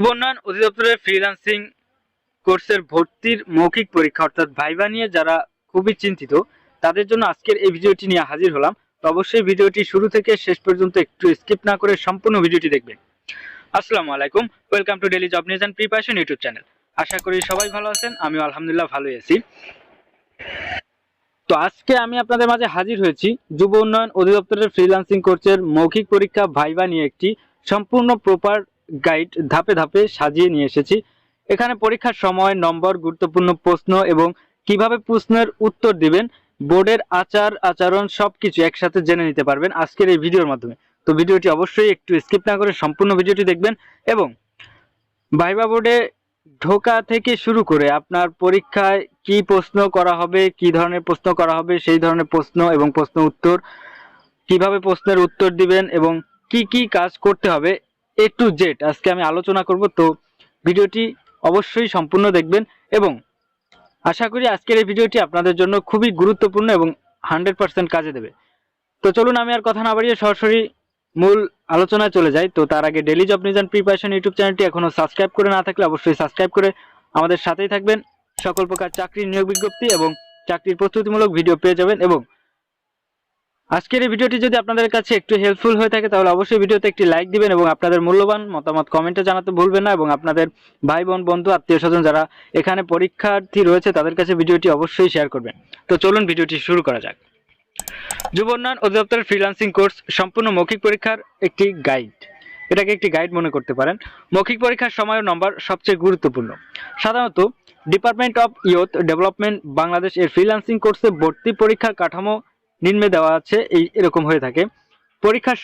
উন্নয়ন অধিদপ্তরের ফ্রিল্যান্সিং কোর্সের ভর্তির মৌখিক পরীক্ষা অর্থাৎ ভাইভা নিয়ে যারা খুবই চিন্তিত তাদের জন্য আজকের এই ভিডিওটি নিয়ে হাজির হলাম। তো অবশ্যই ভিডিওটি শুরু থেকে শেষ পর্যন্ত একটু স্কিপ না করে সম্পূর্ণ ভিডিওটি দেখবেন। আসসালামু আলাইকুম, welcome to daily job news and preparation YouTube channel. আশা করি সবাই ভালো আছেন, আমিও আলহামদুলিল্লাহ ভালোই আছি। তো আজকে আমি আপনাদের মাঝে হাজির হয়েছি যুব উন্নয়ন অধিদপ্তরের ফ্রিল্যান্সিং কোর্সের মৌখিক পরীক্ষা ভাইভা নিয়ে একটি সম্পূর্ণ প্রপার গাইড ধাপে ধাপে সাজিয়ে নিয়ে এসেছি। এখানে পরীক্ষার সময়, নম্বর, গুরুত্বপূর্ণ প্রশ্ন এবং কিভাবে প্রশ্নের উত্তর দিবেন, বোর্ডের আচার আচরণ সবকিছু একসাথে জেনে নিতে পারবেন আজকের এই ভিডিওর মাধ্যমে। তো ভিডিওটি অবশ্যই একটু স্কিপ না করে সম্পূর্ণ ভিডিওটি দেখবেন এবং ভাইভা বোর্ডে ঢোকা থেকে শুরু করে আপনার পরীক্ষায় কি প্রশ্ন করা হবে, কি ধরনের প্রশ্ন করা হবে, সেই ধরনের প্রশ্ন এবং প্রশ্ন উত্তর, কিভাবে প্রশ্নের উত্তর দিবেন এবং কি কি কাজ করতে হবে, এ টু জেড আজকে আমি আলোচনা করব। তো ভিডিওটি অবশ্যই সম্পূর্ণ দেখবেন এবং আশা করি আজকের এই ভিডিওটি আপনাদের জন্য খুবই গুরুত্বপূর্ণ এবং 100% কাজে দেবে। তো চলুন আমি আর কথা না বাড়িয়ে সরাসরি মূল আলোচনায় চলে যাই। তো তার আগে daily job news and preparation YouTube চ্যানেলটি এখনো সাবস্ক্রাইব করে না থাকলে অবশ্যই সাবস্ক্রাইব করে আমাদের সাথেই থাকবেন। সকল প্রকার চাকরির নিয়োগ বিজ্ঞপ্তি এবং চাকরির প্রস্তুতিমূলক ভিডিও পেয়ে যাবেন। এবং আজকের এই ভিডিওটি যদি আপনাদের কাছে একটু হেল্পফুল হয়ে থাকে তাহলে অবশ্যই ভিডিওতে একটি লাইক দিবেন এবং আপনাদের মূল্যবান মতামত কমেন্টে জানাতে ভুলবেন না। এবং আপনাদের ভাই বোন, বন্ধু, আত্মীয় স্বজন যারা এখানে পরীক্ষার্থী রয়েছে তাদের কাছে ভিডিওটি অবশ্যই শেয়ার করবেন। তো চলুন ভিডিওটি শুরু করা যাক। যুব উন্নয়ন অধিদপ্তরের ফ্রিল্যান্সিং কোর্স সম্পূর্ণ মৌখিক পরীক্ষার একটি গাইড, এটাকে একটি গাইড মনে করতে পারেন। মৌখিক পরীক্ষার সময় ও নম্বর সবচেয়ে গুরুত্বপূর্ণ। সাধারণত department of youth development Bangladesh এর ফ্রিল্যান্সিং কোর্সে ভর্তি পরীক্ষার কাঠামো নিম্নে দেওয়া আছে, এরকম হয়ে থাকে। পরীক্ষার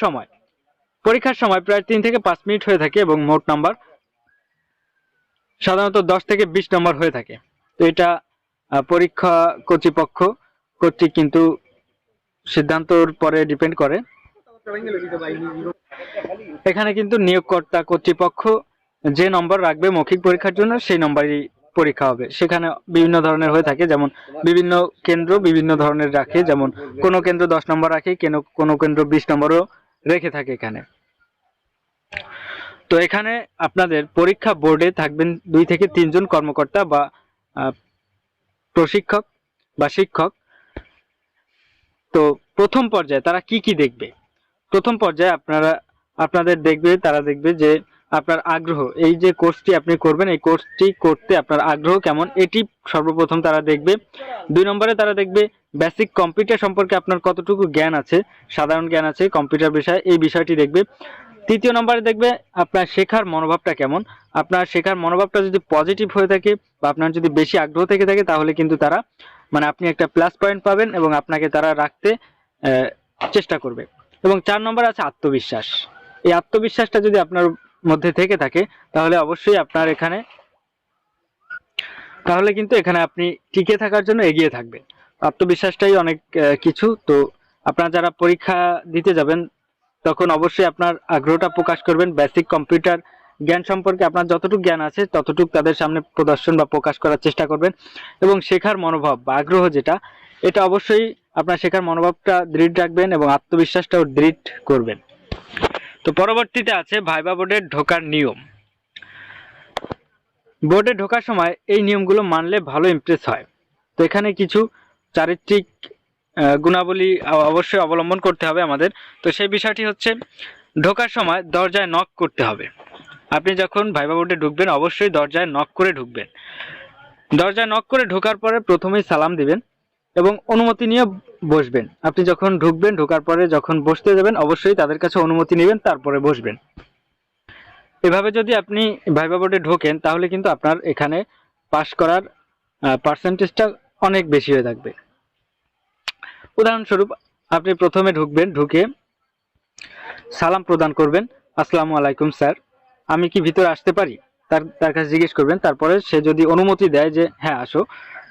সময় প্রায় 3 থেকে 5 মিনিট হয়ে থাকে এবং মোট নাম্বার সাধারণত 10 থেকে 20 নম্বর হয়ে থাকে। তো এটা পরীক্ষা কর্তৃপক্ষ কর্তৃক কিন্তু সিদ্ধান্তর পরে ডিপেন্ড করে। এখানে কিন্তু নিয়োগকর্তা কর্তৃপক্ষ যে নম্বর রাখবে মৌখিক পরীক্ষার জন্য সেই নম্বরই পরীক্ষা হবে। সেখানে বিভিন্ন ধরনের হয়ে থাকে, যেমন বিভিন্ন কেন্দ্র বিভিন্ন ধরনের রাখে, যেমন কোনো কেন্দ্র 10 নম্বর রাখে, কোনো কেন্দ্র 20 নম্বরও রেখে থাকে এখানে। তো এখানে আপনাদের পরীক্ষা বোর্ডে থাকবেন 2 থেকে 3 জন কর্মকর্তা বা প্রশিক্ষক বা শিক্ষক। তো প্রথম পর্যায়ে তারা কি কি দেখবে? প্রথম পর্যায়ে আপনাদের তারা দেখবে যে আপনার আগ্রহ, এই যে কোর্সটি আপনি করবেন এই কোর্সটি করতে আপনার আগ্রহ কেমন, এটি সর্বপ্রথম তারা দেখবে। 2 নম্বরে তারা দেখবে বেসিক কম্পিউটার সম্পর্কে আপনার কতটুকু জ্ঞান আছে, সাধারণ জ্ঞান আছে কম্পিউটার বিষয়ে, এই বিষয়টি দেখবে। 3য় নম্বরে দেখবে আপনার শেখার মনোভাবটা কেমন। আপনার শেখার মনোভাবটা যদি পজিটিভ হয়ে থাকে বা আপনার যদি বেশি আগ্রহ থেকে থাকে তাহলে কিন্তু তারা আপনি একটা প্লাস পয়েন্ট পাবেন এবং আপনাকে তারা রাখতে চেষ্টা করবে। এবং 4 নম্বর আছে আত্মবিশ্বাস। এই আত্মবিশ্বাসটা যদি আপনার মধ্যে থেকে থাকে তাহলে অবশ্যই আপনার কিন্তু এখানে আপনি টিকে থাকার জন্য এগিয়ে থাকবেন। আত্মবিশ্বাসটাই অনেক কিছু। তো আপনারা যারা পরীক্ষা দিতে যাবেন তখন অবশ্যই আপনার আগ্রহটা প্রকাশ করবেন। বেসিক কম্পিউটার জ্ঞান সম্পর্কে আপনার যতটুকু জ্ঞান আছে ততটুকু তাদের সামনে প্রদর্শন বা প্রকাশ করার চেষ্টা করবেন। এবং শেখার মনোভাব বা আগ্রহ যেটা, এটা অবশ্যই আপনার শেখার মনোভাবটা দৃঢ় রাখবেন এবং আত্মবিশ্বাসটাও দৃঢ় করবেন। তো পরবর্তীতে আছে ভাইভা বোর্ডের ঢোকার নিয়ম। বোর্ডে ঢোকার সময় এই নিয়মগুলো মানলে ভালো ইমপ্রেস হয়। তো এখানে কিছু চারিত্রিক গুণাবলী অবশ্যই অবলম্বন করতে হবে আমাদের। তো সেই বিষয়টি হচ্ছে, ঢোকার সময় দরজায় নক করতে হবে। আপনি যখন ভাইভা বোর্ডে ঢুকবেন অবশ্যই দরজায় নক করে ঢুকবেন। দরজায় নক করে ঢোকার পরে প্রথমেই সালাম দিবেন এবং অনুমতি নিয়ে বসবেন। আপনি যখন ঢুকবেন, ঢোকার পরে যখন বসতে যাবেন অবশ্যই তাদের কাছে অনুমতি নেবেন, তারপরে বসবেন। এভাবে যদি আপনি ভাইভা বোর্ডে ঢোকেন তাহলে কিন্তু আপনার এখানে পাস করার পার্সেন্টেজটা অনেক বেশি হয়ে থাকবে। উদাহরণস্বরূপ আপনি প্রথমে ঢুকবেন, ঢুকে সালাম প্রদান করবেন, আসসালামু আলাইকুম স্যার, আমি কি ভিতরে আসতে পারি, তার কাছে জিজ্ঞেস করবেন। তারপরে সে যদি অনুমতি দেয় যে হ্যাঁ আসো,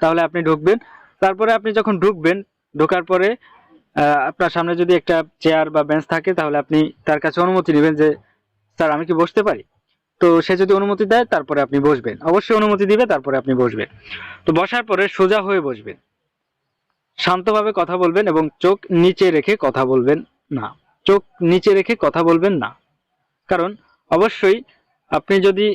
তাহলে আপনি ঢুকবেন। তারপরে আপনি যখন ঢুকবেন, ঢোকার পরে আপনার সামনে যদি একটা চেয়ার বা বেঞ্চ থাকে তাহলে আপনি তার কাছে অনুমতি নেবেন যে স্যার আমি কি বসতে পারি। তো সে যদি অনুমতি দেয় তারপরে আপনি বসবেন, অবশ্যই অনুমতি দিবে, তারপরে আপনি বসবেন। তো বসার পরে সোজা হয়ে বসবেন, শান্তভাবে কথা বলবেন এবং চোখ নিচে রেখে কথা বলবেন না। চোখ নিচে রেখে কথা বলবেন না, কারণ অবশ্যই আপনি যদি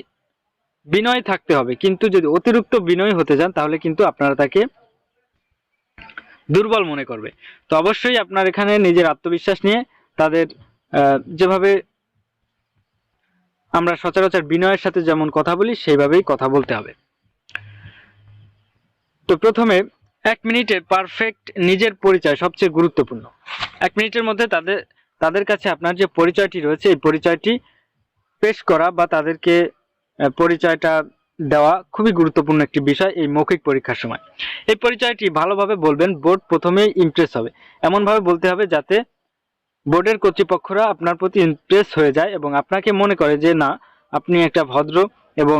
বিনয় থাকতে হবে, কিন্তু যদি অতিরিক্ত বিনয় হতে যান তাহলে কিন্তু আপনারা তাকে দুর্বল মনে করবে। তো অবশ্যই আপনার এখানে নিজের আত্মবিশ্বাস নিয়ে তাদের যেভাবে আমরা সচরাচর বিনয়ের সাথে যেমন কথা বলি সেইভাবেই কথা বলতে হবে। তো প্রথমে 1 মিনিটে পারফেক্ট নিজের পরিচয় সবচেয়ে গুরুত্বপূর্ণ। 1 মিনিটের মধ্যে তাদের কাছে আপনার যে পরিচয়টি রয়েছে এই পরিচয়টি পেশ করা বা তাদেরকে পরিচয়টা দেওয়া খুবই গুরুত্বপূর্ণ একটি বিষয় এই মৌখিক পরীক্ষার সময়। এই পরিচয়টি ভালোভাবে বলবেন, বোর্ড প্রথমেই ইমপ্রেস হবে। এমনভাবে বলতে হবে যাতে বোর্ডের কর্তৃপক্ষরা আপনার প্রতি ইমপ্রেস হয়ে যায় এবং আপনাকে মনে করে যে না, আপনি একটা ভদ্র এবং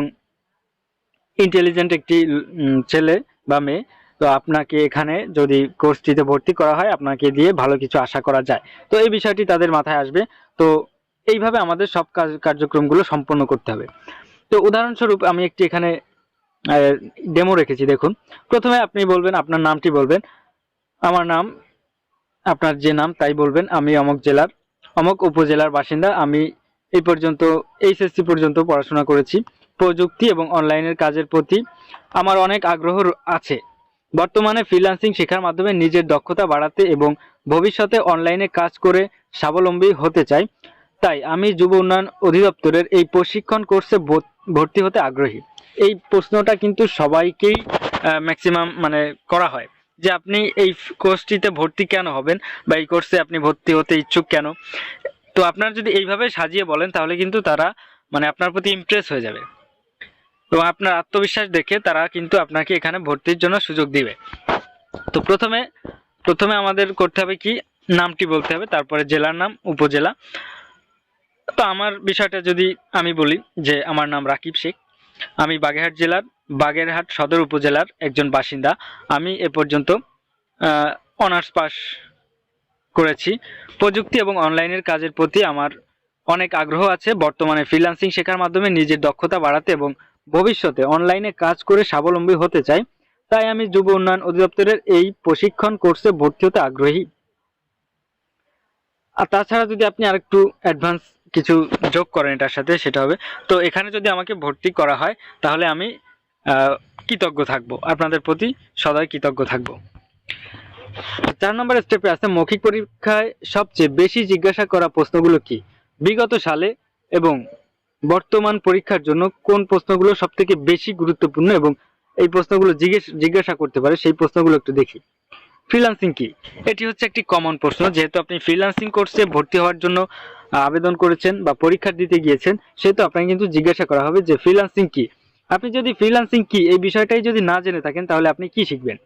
ইন্টেলিজেন্ট একটি ছেলে বা মেয়ে। তো আপনাকে এখানে যদি কোর্সটিতে ভর্তি করা হয় আপনাকে দিয়ে ভালো কিছু আশা করা যায়। তো এই বিষয়টি তাদের মাথায় আসবে। তো এইভাবে আমাদের সব কার্যক্রমগুলো সম্পন্ন করতে হবে। তো উদাহরণস্বরূপ আমি একটি এখানে ডেমো রেখেছি, দেখুন। প্রথমে আপনি বলবেন, আপনার নামটি বলবেন। আমার নাম, আপনার যে নাম তাই বলবেন। আমি অমুক জেলার অমুক উপজেলার বাসিন্দা। আমি এই পর্যন্ত এইচএসসি পর্যন্ত পড়াশোনা করেছি। প্রযুক্তি এবং অনলাইনের কাজের প্রতি আমার অনেক আগ্রহ আছে। বর্তমানে ফ্রিল্যান্সিং শেখার মাধ্যমে নিজের দক্ষতা বাড়াতে এবং ভবিষ্যতে অনলাইনে কাজ করে স্বাবলম্বী হতে চাই। তাই আমি যুব উন্নয়ন অধিদপ্তরের এই প্রশিক্ষণ কোর্সে ভর্তি হতে আগ্রহী। এই প্রশ্নটা কিন্তু সবাইকেই ম্যাক্সিমাম করা হয় যে আপনি এই কোর্সটিতে ভর্তি কেন হবেন বা এই কোর্সে আপনি ভর্তি হতে ইচ্ছুক কেন। তো আপনারা যদি এইভাবে সাজিয়ে বলেন তাহলে কিন্তু তারা আপনার প্রতি ইমপ্রেস হয়ে যাবে এবং আপনার আত্মবিশ্বাস দেখে তারা কিন্তু আপনাকে এখানে ভর্তির জন্য সুযোগ দিবে। তো প্রথমে আমাদের করতে হবে কি, নামটি বলতে হবে, তারপরে জেলার নাম, উপজেলা। তো আমার বিষয়টা যদি আমি বলি যে আমার নাম রাকিব শেখ, আমি বাগেরহাট জেলার বাগেরহাট সদর উপজেলার একজন বাসিন্দা। আমি এ পর্যন্ত অনার্স পাস করেছি। প্রযুক্তি এবং অনলাইনের কাজের প্রতি আমার অনেক আগ্রহ আছে। বর্তমানে ফ্রিল্যান্সিং শেখার মাধ্যমে নিজের দক্ষতা বাড়াতে এবং ভবিষ্যতে অনলাইনে কাজ করে স্বাবলম্বী হতে চাই। তাই আমি যুব উন্নয়ন অধিদপ্তরের এই প্রশিক্ষণ কোর্সে ভর্তি হতে আগ্রহী। আর তাছাড়া যদি আপনি আরেকটু অ্যাডভান্স কিছু যোগ করেন এটার সাথে, সেটা হবে, তো এখানে যদি আমাকে ভর্তি করা হয় তাহলে আমি কৃতজ্ঞ থাকব, আপনাদের প্রতি সদয় কৃতজ্ঞ থাকব। 4 নম্বর স্টেপে আছে মৌখিক পরীক্ষায় সবচেয়ে বেশি জিজ্ঞাসা করা প্রশ্নগুলো কি, বিগত সালে এবং বর্তমান পরীক্ষার জন্য কোন প্রশ্নগুলো সবথেকে বেশি গুরুত্বপূর্ণ এবং এই প্রশ্নগুলো জিজ্ঞাসা করতে পারে সেই প্রশ্নগুলো একটু দেখি। ফ্রিল্যান্সিং কি? এটি হচ্ছে একটি কমন প্রশ্ন। যেহেতু আপনি ফ্রিল্যান্সিং কোর্সে ভর্তি হওয়ার জন্য আবেদন করেছেন বা পরীক্ষা দিতে গিয়েছেন, সেহেতু আপনাকে কিন্তু জিজ্ঞাসা করা হবে যে ফ্রিল্যান্সিং কি। আপনি যদি ফ্রিল্যান্সিং কি এই বিষয়টাই যদি না জেনে থাকেন তাহলে আপনি কি শিখবেন,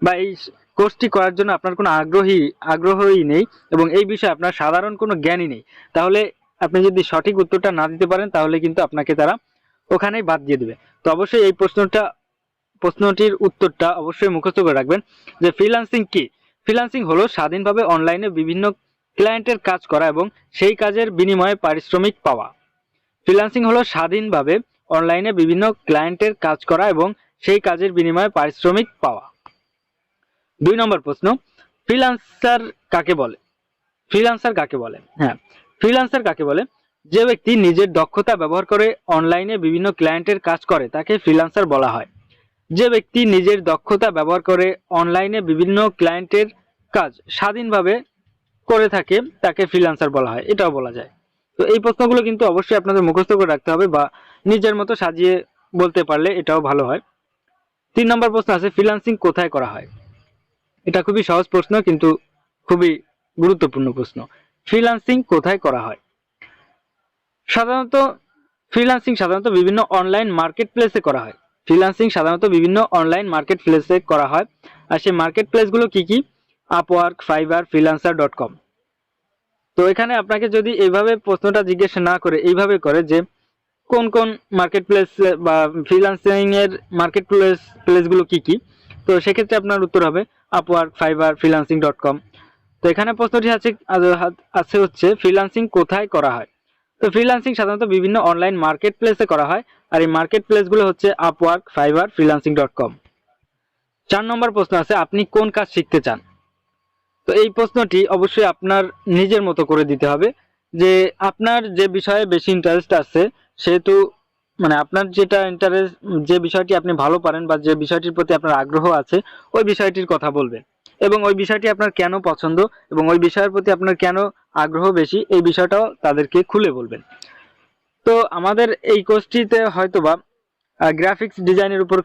বা এই কোর্সটি করার জন্য আপনার কোনো আগ্রহই নেই এবং এই বিষয়ে আপনার সাধারণ কোনো জ্ঞানই নেই, তাহলে আপনি যদি সঠিক উত্তরটা না দিতে পারেন তাহলে কিন্তু আপনাকে তারা ওখানেই বাদ দিয়ে দেবে। তো অবশ্যই এই প্রশ্নটির উত্তরটা অবশ্যই মুখস্থ করে রাখবেন যে ফ্রিল্যান্সিং কি। ফ্রিল্যান্সিং হলো স্বাধীনভাবে অনলাইনে বিভিন্ন ক্লায়েন্টের কাজ করা এবং সেই কাজের বিনিময়ে পারিশ্রমিক পাওয়া। ফ্রিল্যান্সিং হলো স্বাধীনভাবে অনলাইনে বিভিন্ন ক্লায়েন্টের কাজ করা এবং সেই কাজের বিনিময়ে পারিশ্রমিক পাওয়া। 2 নম্বর প্রশ্ন, ফ্রিল্যান্সার কাকে বলে? ফ্রিল্যান্সার কাকে বলে? হ্যাঁ, ফ্রিল্যান্সার কাকে বলে? যে ব্যক্তি নিজের দক্ষতা ব্যবহার করে অনলাইনে বিভিন্ন ক্লায়েন্টের কাজ করে তাকে ফ্রিল্যান্সার বলা হয়। যে ব্যক্তি নিজের দক্ষতা ব্যবহার করে অনলাইনে বিভিন্ন ক্লায়েন্টের কাজ স্বাধীনভাবে করে থাকে তাকে ফ্রিল্যান্সার বলা হয়, এটাও বলা যায়। তো এই প্রশ্নগুলো কিন্তু অবশ্যই আপনাদের মুখস্থ করে রাখতে হবে বা নিজের মতো সাজিয়ে বলতে পারলে এটাও ভালো হয়। 3 নম্বর প্রশ্ন আছে ফ্রিল্যান্সিং কোথায় করা হয়? এটা খুবই সহজ প্রশ্ন কিন্তু খুবই গুরুত্বপূর্ণ প্রশ্ন। ফ্রিল্যান্সিং কোথায় করা হয়? সাধারণত বিভিন্ন অনলাইন মার্কেট প্লেসে করা হয়। ফ্রিল্যান্সিং সাধারণত বিভিন্ন অনলাইন মার্কেট প্লেসে করা হয়। আর সেই মার্কেট প্লেসগুলো কি কি? Upwork, fibre, freelancer.com। তো এখানে আপনাকে যদি এইভাবে প্রশ্নটা জিজ্ঞেস না করে এইভাবে করে যে কোন কোন মার্কেট প্লেস বা ফ্রিল্যান্সিং এর মার্কেট প্লেসগুলো কি কি, তো সেক্ষেত্রে আপনার উত্তর হবে আপওয়ার্ক, ফাইবার, freelancing.com। তো এখানে প্রশ্নটি আছে হচ্ছে ফ্রিল্যান্সিং কোথায় করা হয়? তো ফ্রিল্যান্সিং সাধারণত বিভিন্ন অনলাইন মার্কেট প্লেসে করা হয় আর এই মার্কেট প্লেসগুলো হচ্ছে আপওয়ার্ক, ফাইবার, freelancing.com। 4 নম্বর প্রশ্ন আছে আপনি কোন কাজ শিখতে চান? তো এই প্রশ্নটি অবশ্যই আপনার নিজের মতো করে দিতে হবে যে আপনার যে বিষয়ে বেশি ইন্টারেস্ট আছে, সেহেতু মানে আপনার যেটা ইন্টারেস্ট, যে বিষয়টি আপনি ভালো পারেন বা যে বিষয়টির প্রতি আপনার আগ্রহ আছে ওই বিষয়টির কথা বলবেন, এবং ওই বিষয়টি আপনার কেন পছন্দ এবং ওই বিষয়ের প্রতি আপনার কেন আগ্রহ বেশি এই বিষয়টাও তাদেরকে খুলে বলবেন। তো আমাদের এই কোর্সটিতে হয়তোবা গ্রাফিক্স ডিজাইনের উপর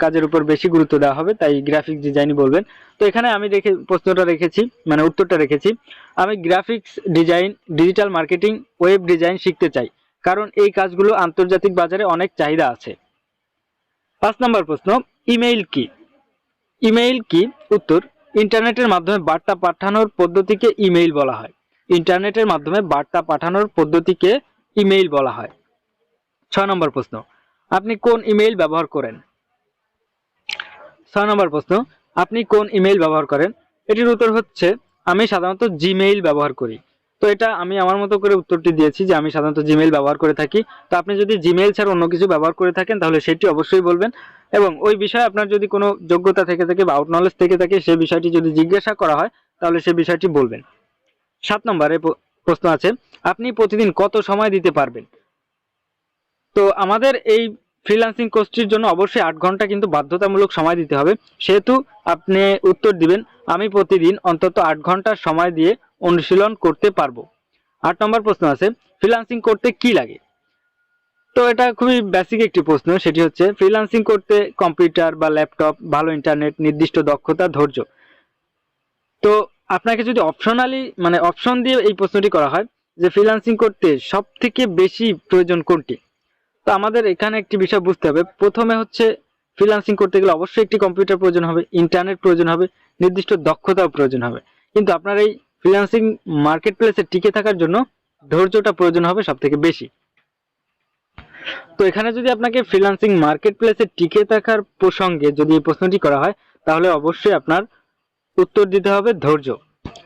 কাজের উপর বেশি গুরুত্ব দেওয়া হবে, তাই গ্রাফিক্স ডিজাইনই বলবেন। তো এখানে আমি প্রশ্নটা রেখেছি, মানে উত্তরটা রেখেছি, আমি graphics design, digital marketing, web design শিখতে চাই, কারণ এই কাজগুলো আন্তর্জাতিক বাজারে অনেক চাহিদা আছে। 5 নম্বর প্রশ্ন, ইমেইল কি? ইমেইল কি? উত্তর, ইন্টারনেটের মাধ্যমে বার্তা পাঠানোর পদ্ধতিকে ইমেইল বলা হয়। ইন্টারনেটের মাধ্যমে বার্তা পাঠানোর পদ্ধতিকে ইমেইল বলা হয়। 6 নম্বর প্রশ্ন, আপনি কোন ইমেইল ব্যবহার করেন? 6 নম্বর প্রশ্ন, আপনি কোন ইমেইল ব্যবহার করেন? এটির উত্তর হচ্ছে, আমি সাধারণত জিমেইল ব্যবহার করি। তো এটা আমি আমার মতো করে উত্তরটি দিয়েছি যে আমি সাধারণত জিমেইল ব্যবহার করে থাকি। তো আপনি যদি জিমেইল ছাড়া অন্য কিছু ব্যবহার করে থাকেন তাহলে সেটি অবশ্যই বলবেন, এবং ওই বিষয়ে আপনার যদি কোনো যোগ্যতা থেকে থাকে বা আউট নলেজ থেকে থাকে সেই বিষয়টি যদি জিজ্ঞাসা করা হয় তাহলে সেই বিষয়টি বলবেন। 7 নম্বরে প্রশ্ন আছে, আপনি প্রতিদিন কত সময় দিতে পারবেন? তো আমাদের এই ফ্রিল্যান্সিং কোর্সটির জন্য অবশ্যই 8 ঘন্টা কিন্তু বাধ্যতামূলক সময় দিতে হবে, সেহেতু আপনি উত্তর দিবেন, আমি প্রতিদিন অন্তত 8 ঘন্টা সময় দিয়ে অনুশীলন করতে পারবো। 8 নম্বর প্রশ্ন আছে, ফ্রিল্যান্সিং করতে কি লাগে? তো এটা খুবই বেসিক একটি প্রশ্ন, সেটি হচ্ছে ফ্রিল্যান্সিং করতে কম্পিউটার বা ল্যাপটপ, ভালো ইন্টারনেট, নির্দিষ্ট দক্ষতা, ধৈর্য। তো আপনাকে যদি মানে অপশন দিয়ে এই প্রশ্নটি করা হয় যে ফ্রিল্যান্সিং করতে সব থেকে বেশি প্রয়োজন কোনটি, তো আমাদের এখানে একটি বিষয় বুঝতে হবে। প্রথমে হচ্ছে ফ্রিল্যান্সিং করতে গেলে অবশ্যই একটি কম্পিউটার প্রয়োজন হবে, ইন্টারনেট প্রয়োজন হবে, নির্দিষ্ট দক্ষতাও প্রয়োজন হবে। কিন্তু আপনার এই ফ্রিল্যান্সিং মার্কেট প্লেসে টিকে থাকার জন্য ধৈর্যটা প্রয়োজন হবে সব থেকে বেশি। তো এখানে যদি আপনাকে ফ্রিল্যান্সিং মার্কেট প্লেসে টিকে থাকার প্রসঙ্গে যদি এই প্রশ্নটি করা হয় তাহলে অবশ্যই আপনার উত্তর দিতে হবে ধৈর্য।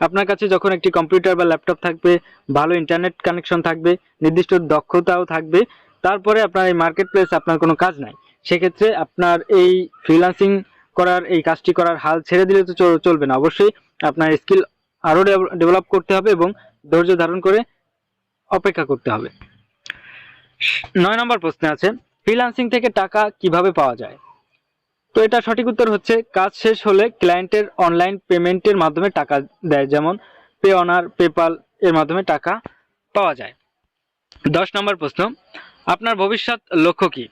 আপনার কাছে যখন একটি কম্পিউটার বা ল্যাপটপ থাকবে, ভালো ইন্টারনেট কানেকশন থাকবে, নির্দিষ্ট দক্ষতাও থাকবে, তারপরে আপনার এই মার্কেট প্লেস আপনার কোনো কাজ নাই, সেক্ষেত্রে আপনার এই ফ্রিল্যান্সিং করার এই কাজটি করার হাল ছেড়ে দিলে তো চলবে না। অবশ্যই আপনার স্কিল আরও ডেভেলপ করতে হবে এবং ধৈর্য ধারণ করে অপেক্ষা করতে হবে। 9 নম্বর প্রশ্নে আছে, ফ্রিল্যান্সিং থেকে টাকা কিভাবে পাওয়া যায়? তো এটা সঠিক উত্তর হচ্ছে, কাজ শেষ হলে ক্লায়েন্টের অনলাইন পেমেন্টের মাধ্যমে টাকা দেয়, যেমন পেঅনার, পেপাল এর মাধ্যমে টাকা পাওয়া যায়। 10 নম্বর প্রশ্ন, আপনার ভবিষ্যৎ লক্ষ্য কি?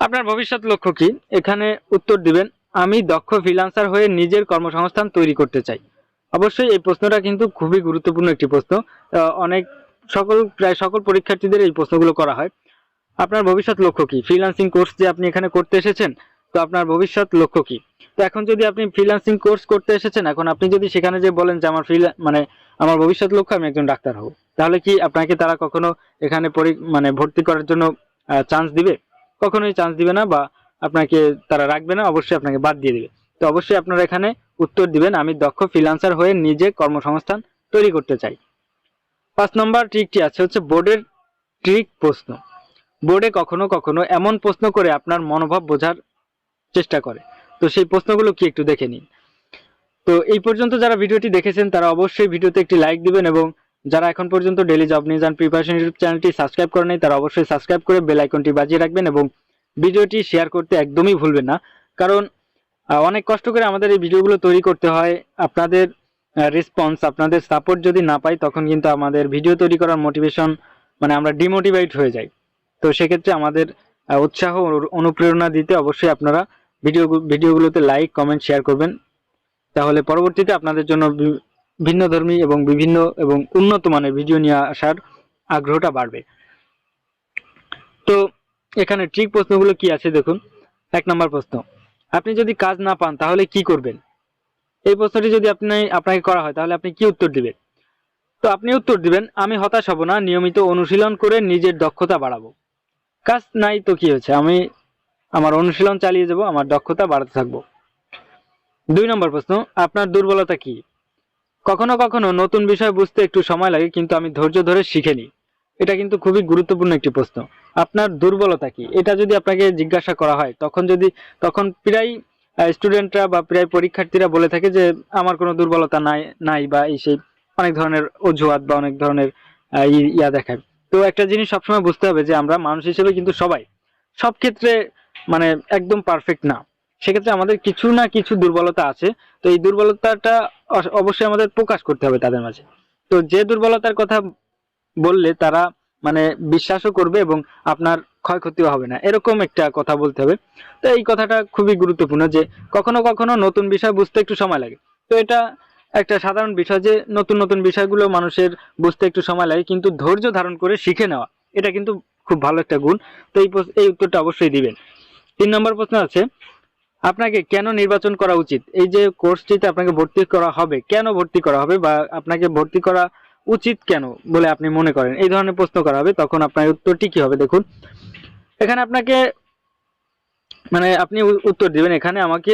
আপনার ভবিষ্যৎ লক্ষ্য কি? এখানে উত্তর দিবেন, আমি দক্ষ ফ্রিল্যান্সার হয়ে নিজের কর্মসংস্থান তৈরি করতে চাই। অবশ্যই এই প্রশ্নটা কিন্তু খুবই গুরুত্বপূর্ণ একটি প্রশ্ন, প্রায় সকল পরীক্ষার্থীদের এই প্রশ্নগুলো করা হয়। আপনার ভবিষ্যৎ লক্ষ্য কি? ফ্রিল্যান্সিং কোর্স যে আপনি এখানে করতে এসেছেন, তো আপনার ভবিষ্যৎ লক্ষ্য কি? তো এখন যদি আপনি ফ্রিল্যান্সিং কোর্স করতে এসেছেন, এখন আপনি যদি সেখানে যে বলেন যে আমার ভবিষ্যৎ লক্ষ্য আমি একজন ডাক্তার হব, তাহলে কি আপনাকে তারা কখনো এখানে ভর্তি করার জন্য চান্স দিবে? কখনোই চান্স দিবে না, বা আপনাকে তারা রাখবে না, অবশ্যই আপনাকে বাদ দিয়ে দিবে। তো অবশ্যই আপনারা এখানে উত্তর দিবেন, আমি দক্ষ ফ্রিল্যান্সার হয়ে নিজে কর্মসংস্থান তৈরি করতে চাই। 5 নম্বর ট্রিকটি আছে হচ্ছে বোর্ডের ট্রিক প্রশ্ন। বোর্ডে কখনো কখনো এমন প্রশ্ন করে আপনার মনোভাব বোঝার চেষ্টা করে, তো সেই প্রশ্নগুলো কি একটু দেখে নিন। তো এই পর্যন্ত যারা ভিডিওটি দেখেছেন তারা অবশ্যই ভিডিওতে একটি লাইক দিবেন, এবং যারা এখন পর্যন্ত daily job news and preparation YouTube চ্যানেলটি সাবস্ক্রাইব করেন নাই তারা অবশ্যই সাবস্ক্রাইব করে বেল আইকনটি বাজিয়ে রাখবেন, এবং ভিডিওটি শেয়ার করতে একদমই ভুলবেন না, কারণ অনেক কষ্ট করে আমাদের এই ভিডিওগুলো তৈরি করতে হয়। আপনাদের রেসপন্স, আপনাদের সাপোর্ট যদি না পাই তখন কিন্তু আমাদের ভিডিও তৈরি করার মোটিভেশন আমরা ডিমোটিভেট হয়ে যাই। তো সেক্ষেত্রে আমাদের উৎসাহ অনুপ্রেরণা দিতে অবশ্যই আপনারা ভিডিওগুলোতে লাইক, কমেন্ট, শেয়ার করবেন, তাহলে পরবর্তীতে আপনাদের জন্য ভিন্নধর্মী এবং বিভিন্ন এবং উন্নত মানের ভিডিও নিয়ে আসার আগ্রহটা বাড়বে। তো এখানে ট্রিক প্রশ্নগুলো কি আছে দেখুন। 1 নম্বর প্রশ্ন, আপনি যদি কাজ না পান তাহলে কি করবেন? এই প্রশ্নটি যদি আপনাকে করা হয় তাহলে আপনি কি উত্তর দিবেন? তো আপনি উত্তর দিবেন, আমি হতাশ হব না, নিয়মিত অনুশীলন করে নিজের দক্ষতা বাড়াবো। কাজ নাই তো কি হয়েছে, আমি আমার অনুশীলন চালিয়ে যাব, আমার দক্ষতা বাড়াতে থাকবো। 2 নম্বর প্রশ্ন, আপনার দুর্বলতা কি? কখনো কখনো নতুন বিষয় বুঝতে একটু সময় লাগে, কিন্তু আমি ধৈর্য ধরে শিখে নিই। এটা কিন্তু খুবই গুরুত্বপূর্ণ একটি প্রশ্ন। আপনার দুর্বলতা কি, এটা যদি আপনাকে জিজ্ঞাসা করা হয় তখন প্রায় স্টুডেন্টরা বা প্রায় পরীক্ষার্থীরা বলে থাকে যে আমার কোনো দুর্বলতা নাই বা এই সেই অনেক ধরনের অজুহাত বা অনেক ধরনের দেখায়। তো একটা জিনিস সবসময় বুঝতে হবে যে আমরা মানুষ হিসেবে কিন্তু সবাই সব ক্ষেত্রে মানে একদম পারফেক্ট না। সেক্ষেত্রে আমাদের কিছু না কিছু দুর্বলতা আছে। তো এই দুর্বলতাটা অবশ্যই আমাদের প্রকাশ করতে হবে তাদের মাঝে। তো যে দুর্বলতার কথা বললে তারা মানে বিশ্বাসও করবে এবং আপনার ক্ষয়ক্ষতিও হবে না, এরকম একটা কথা বলতে হবে। তো এই কথাটা খুবই গুরুত্বপূর্ণ যে কখনো কখনো নতুন বিষয় বুঝতে একটু সময় লাগে। তো এটা একটা সাধারণ বিষয় যে নতুন নতুন বিষয়গুলো মানুষের বুঝতে একটু সময় লাগে, কিন্তু ধৈর্য ধারণ করে শিখে নেওয়া এটা কিন্তু খুব ভালো একটা গুণ। তো এই উত্তরটা অবশ্যই দিবেন। 3 নম্বর প্রশ্ন আছে, আপনাকে কেন নির্বাচন করা উচিত? এই যে কোর্সটিতে আপনাকে ভর্তি করা হবে, কেন ভর্তি করা হবে বা আপনাকে ভর্তি করা উচিত কেন বলে আপনি মনে করেন, এই ধরনের প্রশ্ন করা হবে, তখন আপনার উত্তরটি কি হবে দেখুন। এখানে আপনাকে মানে আপনি উত্তর দিবেন, এখানে আমাকে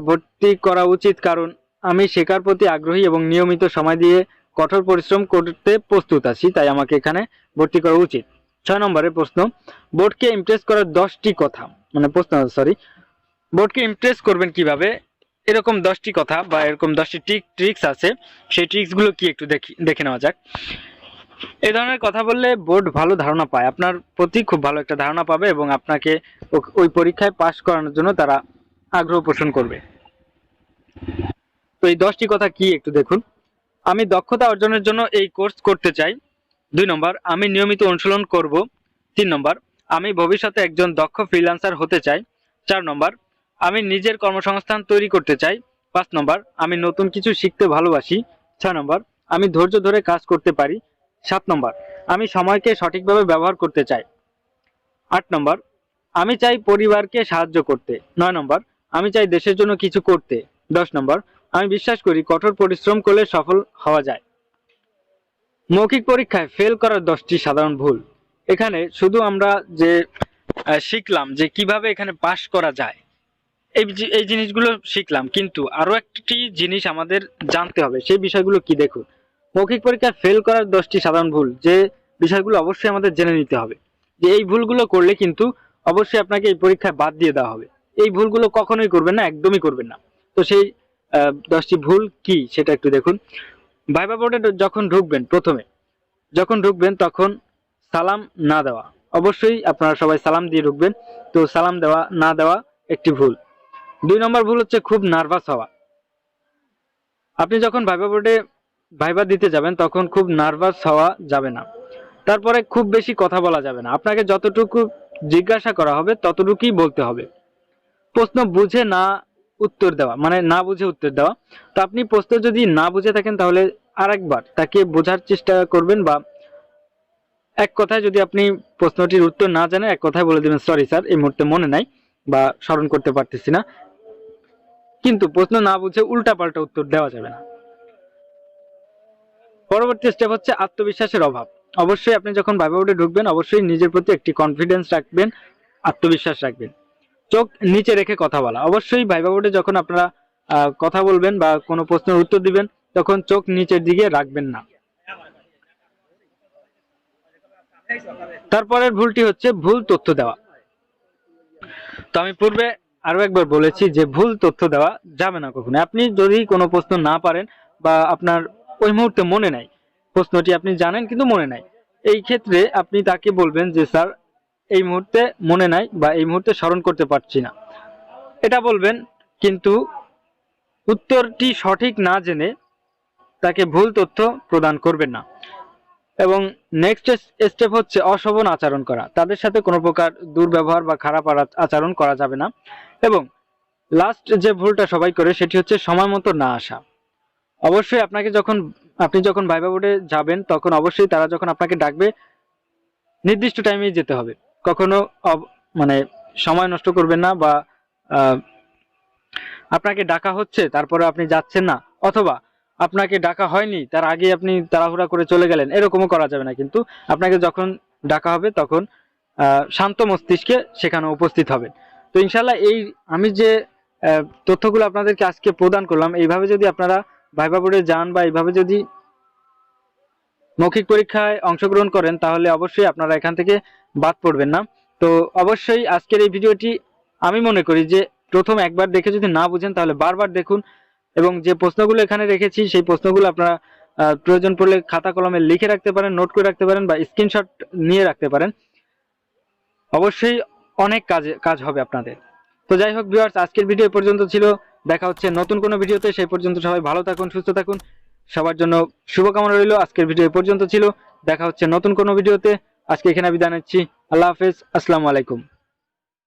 ভর্তি করা উচিত কারণ আমি শেখার প্রতি আগ্রহী এবং নিয়মিত সময় দিয়ে কঠোর পরিশ্রম করতে প্রস্তুত আছি, তাই আমাকে এখানে ভর্তি করা উচিত। 6 নম্বরের প্রশ্ন, বোর্ডকে ইমপ্রেস করার 10টি কথা মানে প্রশ্ন সরি বোর্ডকে ইমপ্রেস করবেন কিভাবে, এরকম 10টি কথা বা এরকম 10টি ট্রিক্স আছে, সেই ট্রিক্সগুলো কি একটু দেখে নেওয়া যাক। এই ধরনের কথা বললে বোর্ড ভালো ধারণা পায়, আপনার প্রতি খুব ভালো একটা ধারণা পাবে এবং আপনাকে ওই পরীক্ষায় পাশ করানোর জন্য তারা আগ্রহ পোষণ করবে। তো এই 10টি কথা কি একটু দেখুন। আমি দক্ষতা অর্জনের জন্য এই কোর্স করতে চাই। 2 নম্বর, আমি নিয়মিত অনুশীলন করব। 3 নম্বর, আমি ভবিষ্যতে একজন দক্ষ ফ্রিল্যান্সার হতে চাই। 4 নম্বর, আমি নিজের কর্মসংস্থান তৈরি করতে চাই। 5 নম্বর, আমি নতুন কিছু শিখতে ভালোবাসি। 6 নম্বর, আমি ধৈর্য ধরে কাজ করতে পারি। 7 নম্বর, আমি সময়কে সঠিকভাবে ব্যবহার করতে চাই। 8 নম্বর, আমি চাই পরিবারকে সাহায্য করতে। 9 নম্বর, আমি চাই দেশের জন্য কিছু করতে। 10 নম্বর, আমি বিশ্বাস করি কঠোর পরিশ্রম করলে সফল হওয়া যায়। মৌখিক পরীক্ষায় ফেল করার 10টি সাধারণ ভুল। এখানে শুধু আমরা যে শিখলাম যে কিভাবে এখানে পাস করা যায়, এই জিনিসগুলো শিখলাম, কিন্তু আরো একটি জিনিস আমাদের জানতে হবে, সেই বিষয়গুলো কি দেখুন। মৌখিক পরীক্ষায় ফেল করার 10টি সাধারণ ভুল, যে বিষয়গুলো অবশ্যই আমাদের জেনে নিতে হবে, যে এই ভুলগুলো করলে কিন্তু অবশ্যই আপনাকে এই পরীক্ষায় বাদ দিয়ে দেওয়া হবে। এই ভুলগুলো কখনোই করবেন না, একদমই করবেন না। তো সেই 10টি ভুল কি সেটা একটু দেখুন। ভাইবা বোর্ডে যখন ঢুকবেন তখন সালাম না দেওয়া, অবশ্যই আপনারা সবাই সালাম দিয়ে ঢুকবেন। তো সালাম দেওয়া না দেওয়া একটি ভুল। 2 নম্বর ভুল হচ্ছে খুব নার্ভাস হওয়া। আপনি যখন ভাইবা দিতে যাবেন তখন খুব নার্ভাস হওয়া যাবে না। তারপরে খুব বেশি কথা বলা যাবে না, আপনাকে যতটুকু জিজ্ঞাসা করা হবে ততটুকুই বলতে হবে। প্রশ্ন বুঝে না উত্তর দেওয়া মানে না বুঝে উত্তর দেওয়া। তো আপনি প্রশ্ন যদি না বুঝে থাকেন তাহলে আরেকবার তাকে বোঝার চেষ্টা করবেন, বা এক কথায় যদি আপনি প্রশ্নটির উত্তর না জানেন এক কথায় বলে দিবেন, সরি স্যার এই মুহূর্তে মনে নাই বা স্মরণ করতে পারতেছি না। কিন্তু প্রশ্ন না বুঝে উল্টাপাল্টা উত্তর দেওয়া যাবে না। পরবর্তী স্টেপ হচ্ছে আত্মবিশ্বাসের অভাব। অবশ্যই আপনি যখন ভাইবা বোর্ডে ঢুকবেন অবশ্যই নিজের প্রতি একটি কনফিডেন্স রাখবেন, আত্মবিশ্বাস রাখবেন। চোখ নিচে রেখে কথা বলা, অবশ্যই ভাইবা বোর্ডে যখন আপনারা কথা বলবেন বা কোনো প্রশ্নের উত্তর দিবেন তখন চোখ নিচের দিকে রাখবেন না। তারপরের ভুলটি হচ্ছে ভুল তথ্য দেওয়া। তো আমি পূর্বে আরো একবার বলেছি যে ভুল তথ্য দেওয়া যাবে না কখনো। আপনি যদি কোনো প্রশ্ন না পারেন বা আপনার ওই মুহূর্তে মনে নাই, প্রশ্নটি আপনি জানেন কিন্তু মনে নাই, এই ক্ষেত্রে আপনি তাকে বলবেন যে স্যার এই মুহূর্তে মনে নাই বা এই মুহূর্তে স্মরণ করতে পারছি না, এটা বলবেন। কিন্তু উত্তরটি সঠিক না জেনে তাকে ভুল তথ্য প্রদান করবেন না। এবং নেক্সট স্টেপ হচ্ছে অশোভন আচরণ করা, তাদের সাথে কোনো প্রকার দুর্ব্যবহার বা খারাপ আচরণ করা যাবে না। এবং লাস্ট যে ভুলটা সবাই করে সেটি হচ্ছে সময় মতো না আসা। অবশ্যই আপনি যখন ভাইবা বোর্ডে যাবেন তখন অবশ্যই তারা যখন আপনাকে ডাকবে নির্দিষ্ট টাইমেই যেতে হবে, কখনো মানে সময় নষ্ট করবেন না, বা আপনাকে ডাকা হচ্ছে তারপরে আপনি যাচ্ছেন না, অথবা আপনাকে ডাকা হয়নি তার আগে আপনি তাড়াহুড়া করে চলে গেলেন, এরকমও করা যাবে না। কিন্তু আপনাকে যখন ডাকা হবে তখন শান্ত মস্তিষ্কে সেখানে উপস্থিত হবেন। তো ইনশাল্লাহ এই আমি যে তথ্যগুলো আপনাদেরকে আজকে প্রদান করলাম, এইভাবে যদি আপনারা ভাইবা বোর্ডে যান বা এইভাবে যদি মৌখিক পরীক্ষায় অংশগ্রহণ করেন তাহলে অবশ্যই আপনারা এখান থেকে বাদ পড়বেন না। তো অবশ্যই আজকের এই ভিডিওটি আমি মনে করি যে প্রথম একবার দেখে যদি না বুঝেন তাহলে বারবার দেখুন, এবং যে প্রশ্নগুলো এখানে রেখেছি সেই প্রশ্নগুলো আপনারা প্রয়োজন পড়লে খাতা কলমে লিখে রাখতে পারেন, নোট করে রাখতে পারেন বা স্ক্রিনশট নিয়ে রাখতে পারেন। অবশ্যই অনেক কাজ হবে আপনাদের। তো যাই হোক ভিউয়ার্স, আজকের ভিডিও পর্যন্ত ছিল। দেখা হচ্ছে নতুন কোনো ভিডিওতে। সেই পর্যন্ত সবাই ভালো থাকুন, সুস্থ থাকুন। সবার জন্য শুভকামনা রইল। আজকের ভিডিও পর্যন্ত ছিল। দেখা হচ্ছে নতুন কোনো ভিডিওতে। আজকে এখানে বিদায় নিচ্ছি। আল্লাহ হাফেজ, আসসালামু আলাইকুম।